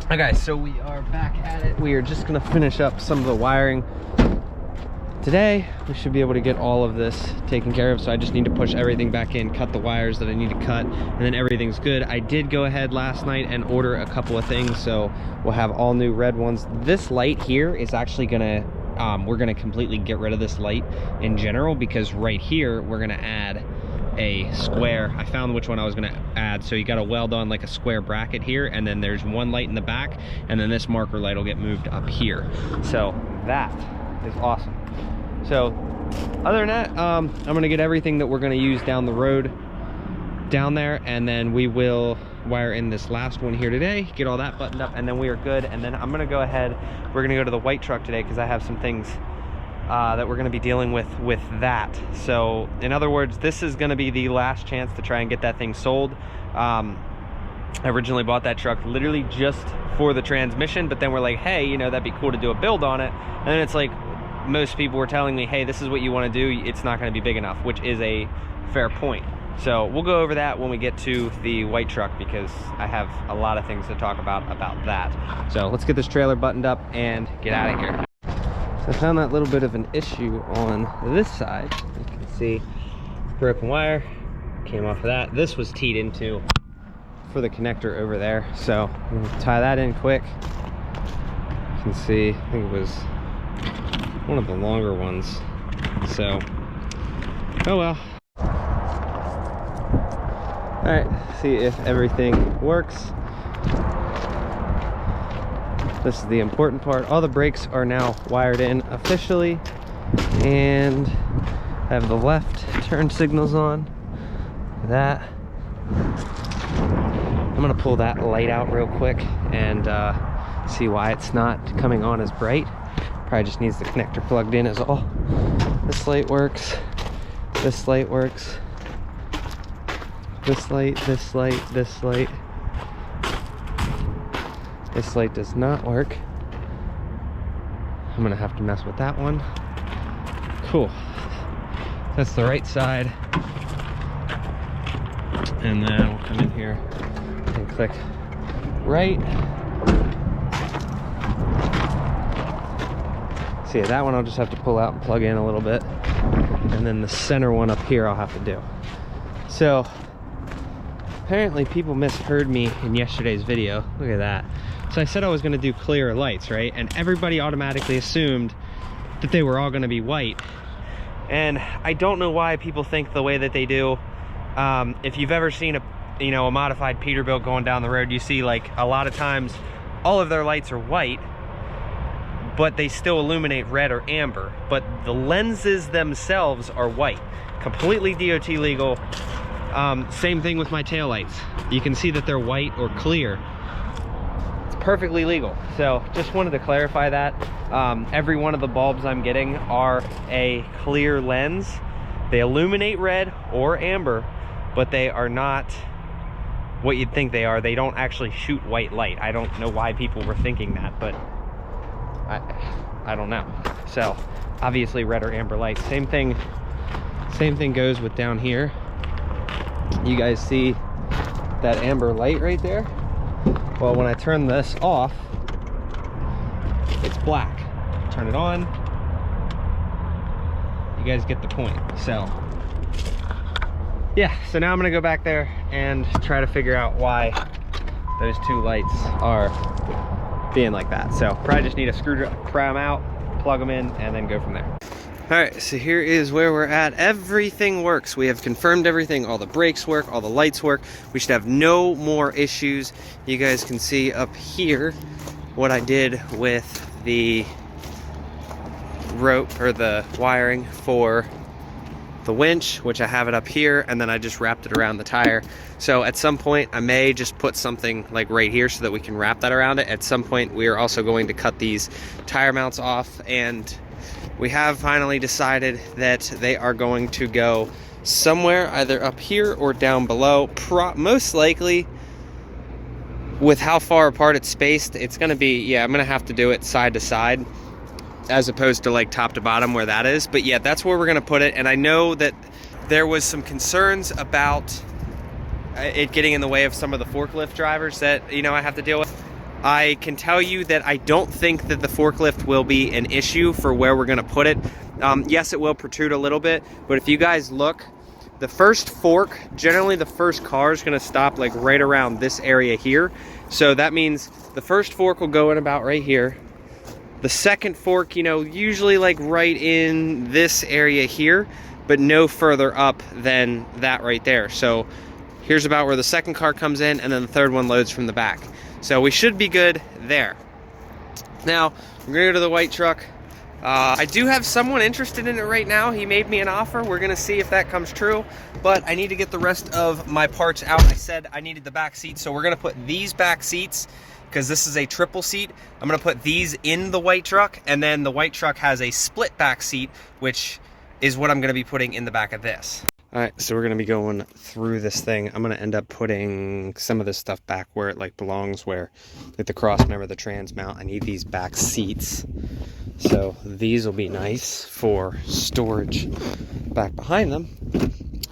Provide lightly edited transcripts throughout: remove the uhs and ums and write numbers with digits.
Okay, so we are back at it. We are just gonna finish up some of the wiring today. We should be able to get all of this taken care of. So I just need to push everything back in, cut the wires that I need to cut, and then everything's good. I did go ahead last night and order a couple of things, so we'll have all new red ones. This light here is actually gonna, we're gonna completely get rid of this light in general, because right here we're gonna add a square. I found which one I was going to add. So you got to weld on like a square bracket here, and then there's one light in the back, and then this marker light will get moved up here. So that is awesome. So other than that, I'm going to get everything that we're going to use down the road down there, and then we will wire in this last one here today, get all that buttoned up, and then we are good. And then I'm going to go ahead, we're going to go to the white truck today because I have some things that we're going to be dealing with that. So in other words, this is going to be the last chance to try and get that thing sold. I originally bought that truck literally just for the transmission, but then we're like, hey, you know, that'd be cool to do a build on it. And then it's like, most people were telling me, hey, this is what you want to do, it's not going to be big enough, which is a fair point. So we'll go over that when we get to the white truck, because I have a lot of things to talk about that. So let's get this trailer buttoned up and get out of here. I found that little bit of an issue on this side. You can see broken wire came off of that. This was teed into for the connector over there. So I'm gonna tie that in quick. You can see, I think it was one of the longer ones. So, oh well. All right, see if everything works. This is the important part. All the brakes are now wired in officially, and I have the left turn signals on. That. I'm gonna pull that light out real quick and see why it's not coming on as bright. Probably just needs the connector plugged in is all. This light works. This light works. This light, this light, this light. This light does not work. I'm gonna have to mess with that one. Cool. That's the right side. And then we'll come in here and click right. See, that one I'll just have to pull out and plug in a little bit. And then the center one up here I'll have to do. So, apparently people misheard me in yesterday's video. Look at that. So I said I was going to do clear lights, right? And everybody automatically assumed that they were all going to be white. And I don't know why people think the way that they do. If you've ever seen a modified Peterbilt going down the road, you see like a lot of times all of their lights are white, but they still illuminate red or amber. But the lenses themselves are white. Completely DOT legal. Same thing with my taillights. You can see that they're white or clear. Perfectly legal. So just wanted to clarify that. Every one of the bulbs I'm getting are a clear lens. They illuminate red or amber, but they are not what you'd think they are. They don't actually shoot white light. I don't know why people were thinking that, but I don't know. So obviously red or amber lights. Same thing goes with down here. You guys see that amber light right there? Well, when I turn this off, it's black. Turn it on, you guys get the point. So yeah, so now I'm gonna go back there and try to figure out why those two lights are being like that. So probably just need a screwdriver, pry them out, plug them in, and then go from there. All right, so here is where we're at. Everything works. We have confirmed everything. All the brakes work, all the lights work. We should have no more issues. You guys can see up here what I did with the rope or the wiring for the winch, which I have it up here, and then I just wrapped it around the tire. So at some point I may just put something like right here so that we can wrap that around it. At some point we are also going to cut these tire mounts off, and we have finally decided that they are going to go somewhere either up here or down below. Most likely, with how far apart it's spaced, it's going to be, yeah, I'm going to have to do it side to side as opposed to like top to bottom where that is. But yeah, that's where we're going to put it. And I know that there was some concerns about it getting in the way of some of the forklift drivers that, you know, I have to deal with. I can tell you that I don't think that the forklift will be an issue for where we're gonna put it. Yes, it will protrude a little bit, but if you guys look, the first fork, generally the first car is gonna stop like right around this area here. So that means the first fork will go in about right here. The second fork, you know, usually like right in this area here, but no further up than that right there. So here's about where the second car comes in, and then the third one loads from the back. So we should be good there. Now, we're gonna go to the white truck. I do have someone interested in it right now. He made me an offer. We're gonna see if that comes true, but I need to get the rest of my parts out. I said I needed the back seat, so we're gonna put these back seats, because this is a triple seat. I'm gonna put these in the white truck, and then the white truck has a split back seat, which is what I'm gonna be putting in the back of this. All right, so we're gonna be going through this thing. I'm gonna end up putting some of this stuff back where it like belongs, where like the cross member, the trans mount. I need these back seats. So these will be nice for storage back behind them.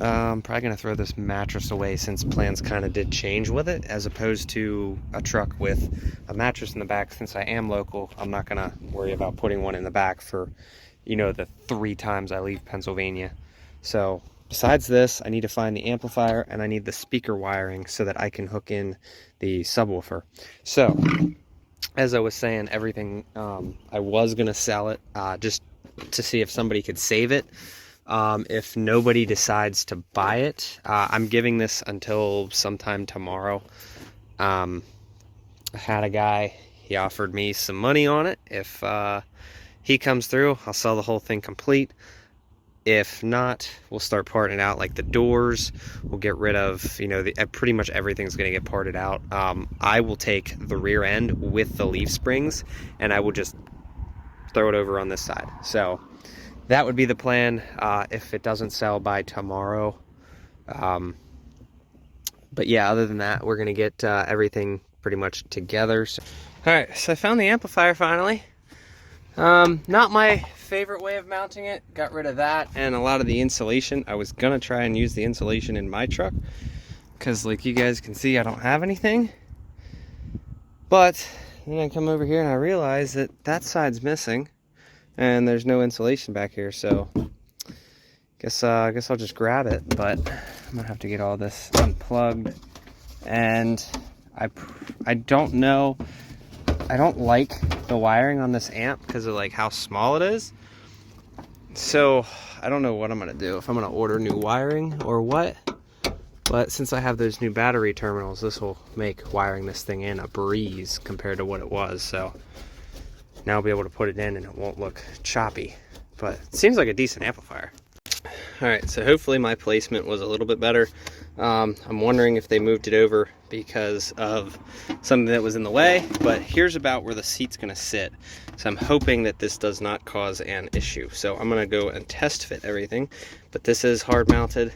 I'm probably gonna throw this mattress away since plans kind of did change with it, as opposed to a truck with a mattress in the back. Since I am local, I'm not gonna worry about putting one in the back for, you know, the 3 times I leave Pennsylvania. So besides this, I need to find the amplifier and I need the speaker wiring so that I can hook in the subwoofer. So as I was saying, everything, I was gonna sell it just to see if somebody could save it. If nobody decides to buy it, I'm giving this until sometime tomorrow. I had a guy, he offered me some money on it. If he comes through, I'll sell the whole thing complete. If not, we'll start parting out like the doors. We'll get rid of, you know, pretty much everything's going to get parted out. I will take the rear end with the leaf springs and I will just throw it over on this side. So that would be the plan if it doesn't sell by tomorrow. But yeah, other than that, we're going to get everything pretty much together. So, all right, so I found the amplifier finally. Not my favorite way of mounting it. Got rid of that and a lot of the insulation. I was gonna try and use the insulation in my truck because, like you guys can see, I don't have anything. But then I come over here and I realize that that side's missing and there's no insulation back here. So guess I'll just grab it. But I'm gonna have to get all this unplugged. And I don't know. I don't like the wiring on this amp because of like how small it is. So I don't know what I'm gonna do, if I'm gonna order new wiring or what. But since I have those new battery terminals, this will make wiring this thing in a breeze compared to what it was. So now I'll be able to put it in and it won't look choppy. But it seems like a decent amplifier. All right, so hopefully my placement was a little bit better. I'm wondering if they moved it over because of something that was in the way, but here's about where the seat's gonna sit. So I'm hoping that this does not cause an issue. So I'm gonna go and test fit everything, but this is hard mounted.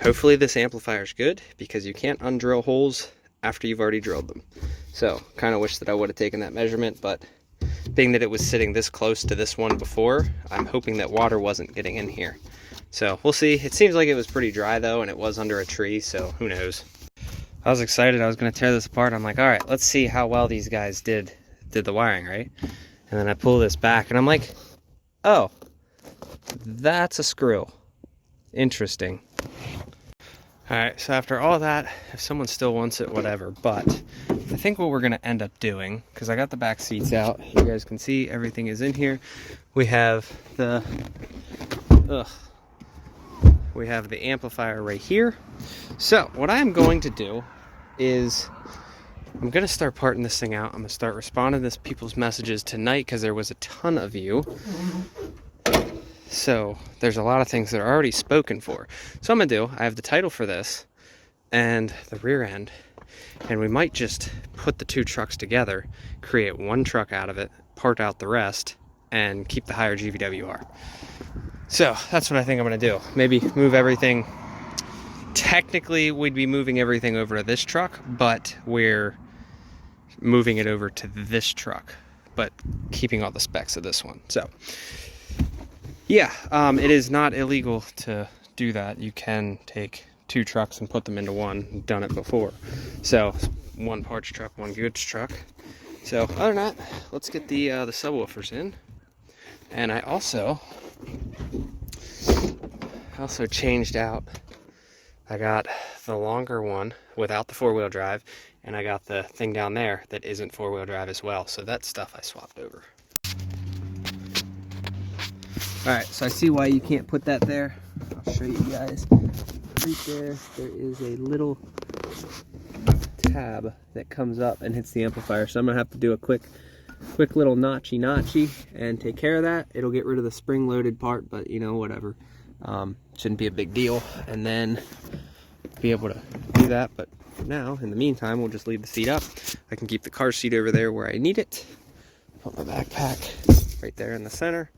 Hopefully this amplifier is good because you can't undrill holes after you've already drilled them. So kind of wish that I would have taken that measurement, but being that it was sitting this close to this one before, I'm hoping that water wasn't getting in here. So we'll see. It seems like it was pretty dry though, and it was under a tree, so who knows. I was excited. I was going to tear this apart. I'm like, all right, let's see how well these guys did the wiring, right? And then I pull this back and I'm like, oh, that's a screw. Interesting. All right, so after all that, if someone still wants it, whatever. But I think what we're gonna end up doing, because I got the back seats out, you guys can see everything is in here. We have the amplifier right here. So what I'm going to do is I'm gonna start parting this thing out. I'm gonna start responding to people's messages tonight because there was a ton of you. So there's a lot of things that are already spoken for. So I'm gonna do, I have the title for this and the rear end, and we might just put the two trucks together, create one truck out of it, part out the rest, and keep the higher GVWR. So that's what I think I'm gonna do. Maybe move everything. Technically we'd be moving everything over to this truck, but we're moving it over to this truck, but keeping all the specs of this one. So yeah, it is not illegal to do that. You can take two trucks and put them into one. I've done it before. So one parts truck, one goods truck. So other than that, let's get the subwoofers in. And I also changed out. I got the longer one without the 4-wheel drive, and I got the thing down there that isn't 4-wheel drive as well. So that stuff I swapped over. All right, so I see why you can't put that there. I'll show you guys. Right there is a little tab that comes up and hits the amplifier. So I'm gonna have to do a quick little notchy and take care of that. It'll get rid of the spring-loaded part, but you know, whatever. Shouldn't be a big deal. And then be able to do that. But for now, in the meantime, we'll just leave the seat up. I can keep the car seat over there where I need it. Put my backpack right there in the center.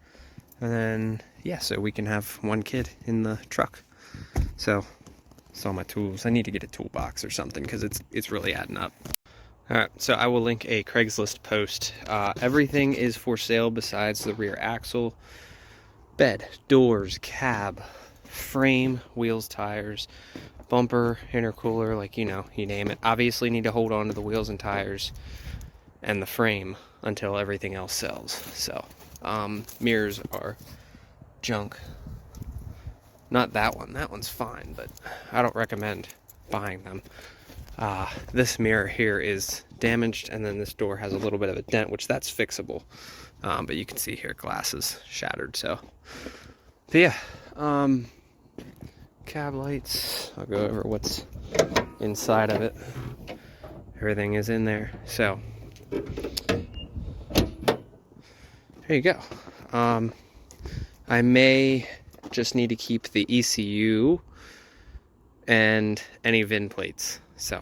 And then, yeah, so we can have one kid in the truck. So, that's all my tools. I need to get a toolbox or something because it's really adding up. All right, so I will link a Craigslist post. Everything is for sale besides the rear axle, bed, doors, cab, frame, wheels, tires, bumper, intercooler, like, you know, you name it. Obviously need to hold on to the wheels and tires and the frame until everything else sells. So, mirrors are junk. Not that one. That one's fine, but I don't recommend buying them. This mirror here is damaged, and then this door has a little bit of a dent, which that's fixable. But you can see here, glass is shattered. So, but yeah, cab lights. I'll go over what's inside of it. Everything is in there. So, there you go. I may just need to keep the ECU and any VIN plates. So